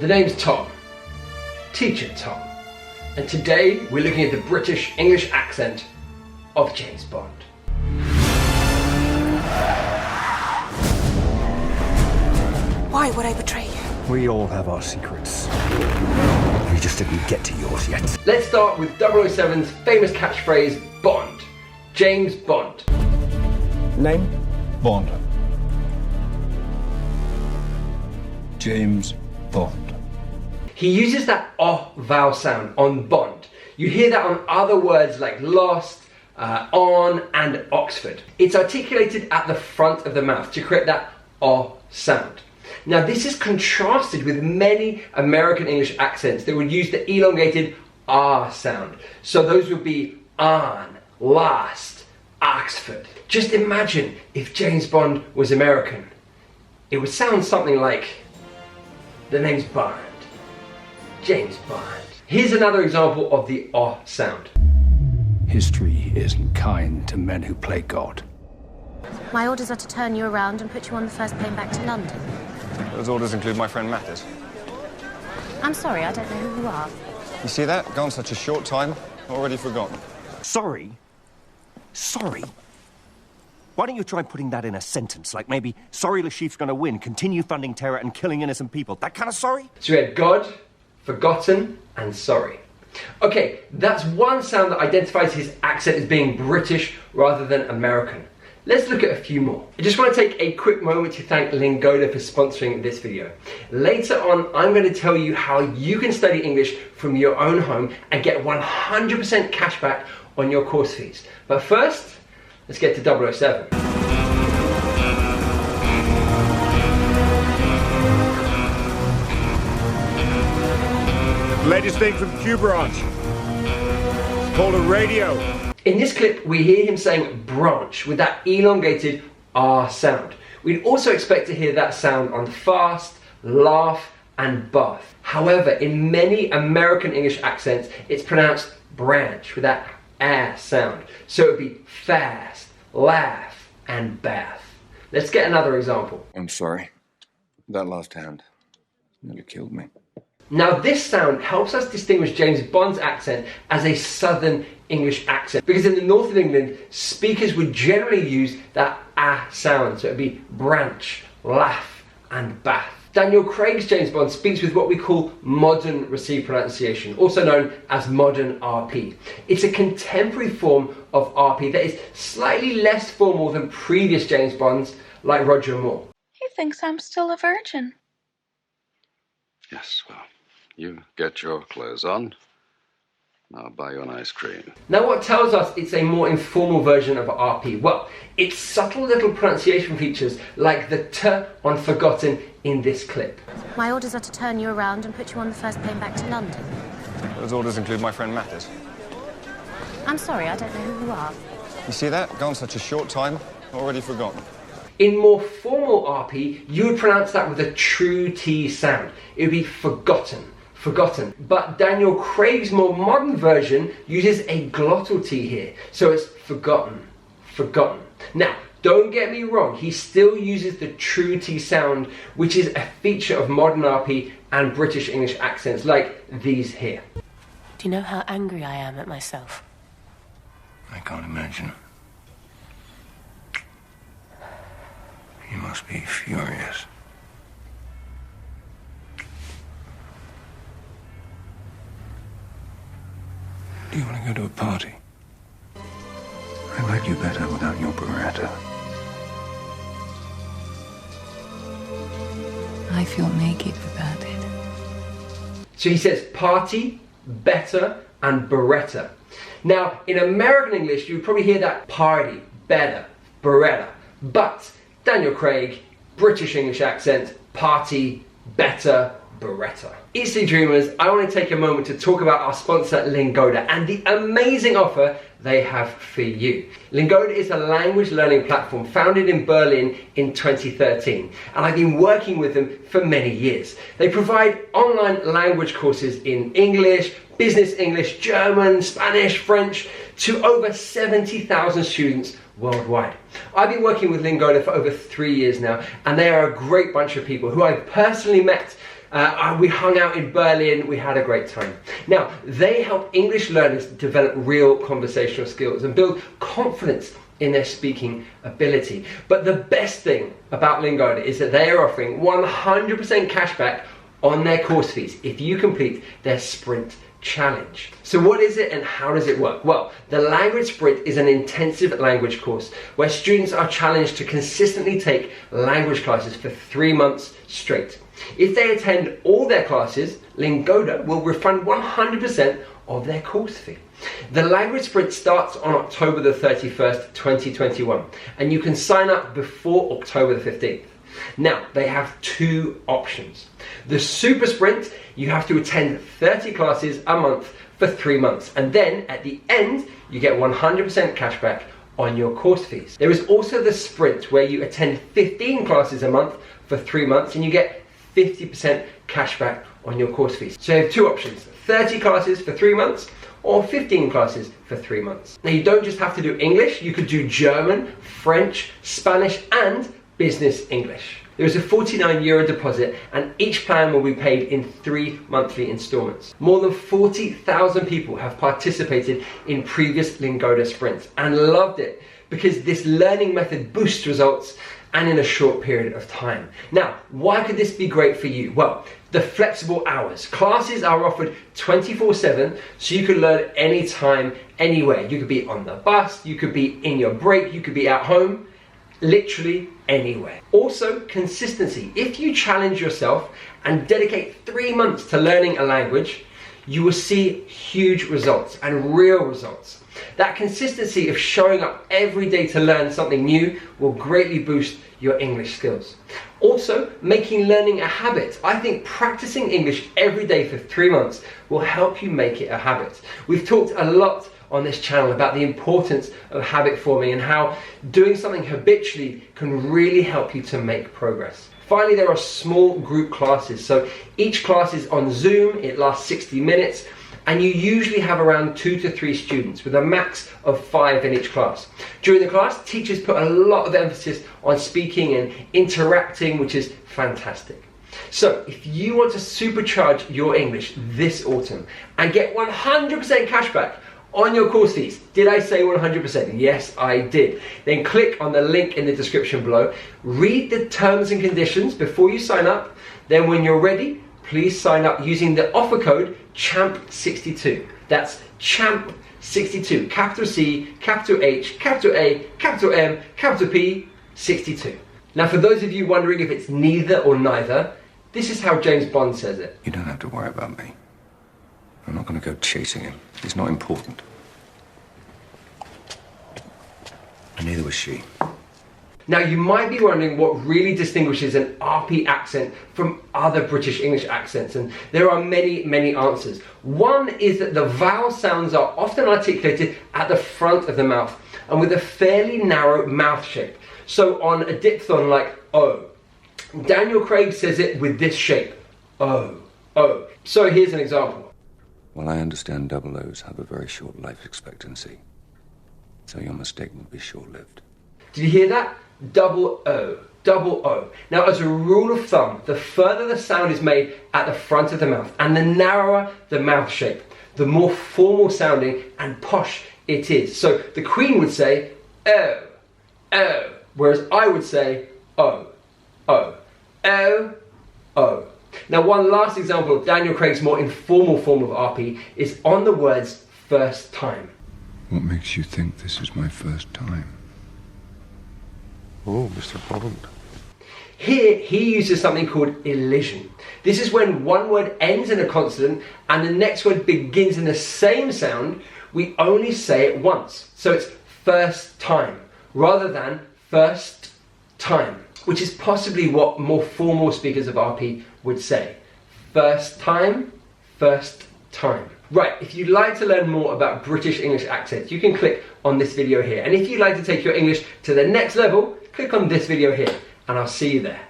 The name's Tom, Teacher Tom, and today we're looking at the British English accent of James Bond. Why would I betray you? We all have our secrets. We just didn't get to yours yet. Let's start with 007's famous catchphrase, Bond. James Bond. Name? Bond. James Bond. He uses that vowel sound on Bond. You hear that on other words like lost, on, and Oxford. It's articulated at the front of the mouth to create that sound. Now this is contrasted with many American English accents that would use the elongated R sound. So those would be on, last, Oxford. Just imagine if James Bond was American. It would sound something like, the name's Bond. James Bond. Here's another example of the sound. History isn't kind to men who play God. My orders are to turn you around and put you on the first plane back to London. Those orders include my friend Mattis. I'm sorry, I don't know who you are. You see that? Gone such a short time, already forgotten. Sorry? Sorry? Why don't you try putting that in a sentence? Like maybe, sorry Lashif's gonna win, continue funding terror and killing innocent people. That kind of sorry? So we had God, forgotten, and sorry. Okay, that's one sound that identifies his accent as being British rather than American. Let's look at a few more. I just want to take a quick moment to thank Lingoda for sponsoring this video. Later on, I'm going to tell you how you can study English from your own home and get 100% cash back on your course fees. But first, let's get to 007. Latest thing from Q Branch. It's called a radio. In this clip, we hear him saying branch with that elongated R sound. We'd also expect to hear that sound on fast, laugh, and bath. However, in many American English accents, it's pronounced branch with that air sound. So it would be fast, laugh, and bath. Let's get another example. I'm sorry. That last hand nearly killed me. Now this sound helps us distinguish James Bond's accent as a Southern English accent, because in the north of England, speakers would generally use that sound, so it would be branch, laugh, and bath. Daniel Craig's James Bond speaks with what we call modern received pronunciation, also known as modern RP. It's a contemporary form of RP that is slightly less formal than previous James Bonds, like Roger Moore. He thinks I'm still a virgin. Yes, well, you get your clothes on. I'll buy you an ice cream. Now what tells us it's a more informal version of RP? Well, it's subtle little pronunciation features like the T on forgotten in this clip. My orders are to turn you around and put you on the first plane back to London. Those orders include my friend Mattis. I'm sorry, I don't know who you are. You see that? Gone such a short time, already forgotten. In more formal RP, you would pronounce that with a true T sound. It would be forgotten. Forgotten. But Daniel Craig's more modern version uses a glottal T here, so it's forgotten, forgotten. Now, don't get me wrong, he still uses the true T sound, which is a feature of modern RP and British English accents like these here. Do you know how angry I am at myself? I can't imagine. You must be furious. Do you want to go to a party? I like you better without your beretta. I feel naked without it. So he says party, better, and beretta. Now, in American English, you would probably hear that party, better, beretta. But Daniel Craig, British English accent, party, better, beretta. Eastleigh Dreamers, I want to take a moment to talk about our sponsor Lingoda and the amazing offer they have for you. Lingoda is a language learning platform founded in Berlin in 2013, and I've been working with them for many years. They provide online language courses in English, Business English, German, Spanish, French to over 70,000 students worldwide. I've been working with Lingoda for over 3 years now, and they are a great bunch of people who I've personally met We hung out in Berlin, we had a great time. Now, they help English learners develop real conversational skills and build confidence in their speaking ability. But the best thing about Lingoda is that they are offering 100% cashback on their course fees if you complete their sprint challenge. So what is it and how does it work? Well, the language sprint is an intensive language course where students are challenged to consistently take language classes for 3 months straight. If they attend all their classes, Lingoda will refund 100% of their course fee. The language sprint starts on October the 31st, 2021, and you can sign up before October the 15th. Now, they have 2 options. The super sprint, you have to attend 30 classes a month for 3 months, and then at the end, you get 100% cashback on your course fees. There is also the sprint where you attend 15 classes a month for 3 months and you get 50% cashback on your course fees. So you have 2 options, 30 classes for 3 months or 15 classes for 3 months. Now, you don't just have to do English, you could do German, French, Spanish and business English. There is a €49 deposit and each plan will be paid in 3 monthly installments. More than 40,000 people have participated in previous Lingoda sprints and loved it because this learning method boosts results and in a short period of time. Now, why could this be great for you? Well, the flexible hours. Classes are offered 24/7, so you can learn anytime, anywhere. You could be on the bus, you could be in your break, you could be at home, literally anywhere. Also, consistency. If you challenge yourself and dedicate 3 months to learning a language, you will see huge results and real results. That consistency of showing up every day to learn something new will greatly boost your English skills. Also, making learning a habit. I think practicing English every day for 3 months will help you make it a habit. We've talked a lot on this channel about the importance of habit forming and how doing something habitually can really help you to make progress. Finally, there are small group classes. So each class is on Zoom, it lasts 60 minutes, and you usually have around 2 to 3 students with a max of 5 in each class. During the class, teachers put a lot of emphasis on speaking and interacting, which is fantastic. So if you want to supercharge your English this autumn and get 100% cashback on your course fees, did I say 100%? Yes, I did. Then click on the link in the description below, read the terms and conditions before you sign up, then when you're ready, please sign up using the offer code CHAMP62. That's CHAMP62, capital C, capital H, capital A, capital M, capital P, 62. Now for those of you wondering if it's neither or neither, this is how James Bond says it. You don't have to worry about me. I'm not going to go chasing him. He's not important. And neither was she. Now you might be wondering what really distinguishes an RP accent from other British English accents, and there are many answers. One is that the vowel sounds are often articulated at the front of the mouth and with a fairly narrow mouth shape. So on a diphthong like O, Daniel Craig says it with this shape, O, O. So here's an example. Well, I understand double O's have a very short life expectancy, so your mistake will be short-lived. Did you hear that? Double O, double O. Now, as a rule of thumb, the further the sound is made at the front of the mouth and the narrower the mouth shape, the more formal sounding and posh it is. So the Queen would say O, O, whereas I would say O, O, O, O. Now, one last example of Daniel Craig's more informal form of RP is on the words first time. What makes you think this is my first time? Oh, Mr. Bond. Here, he uses something called elision. This is when one word ends in a consonant and the next word begins in the same sound. We only say it once. So it's first time rather than first time, which is possibly what more formal speakers of RP would say. First time, first time. Right, if you'd like to learn more about British English accents, you can click on this video here. And if you'd like to take your English to the next level, click on this video here, and I'll see you there.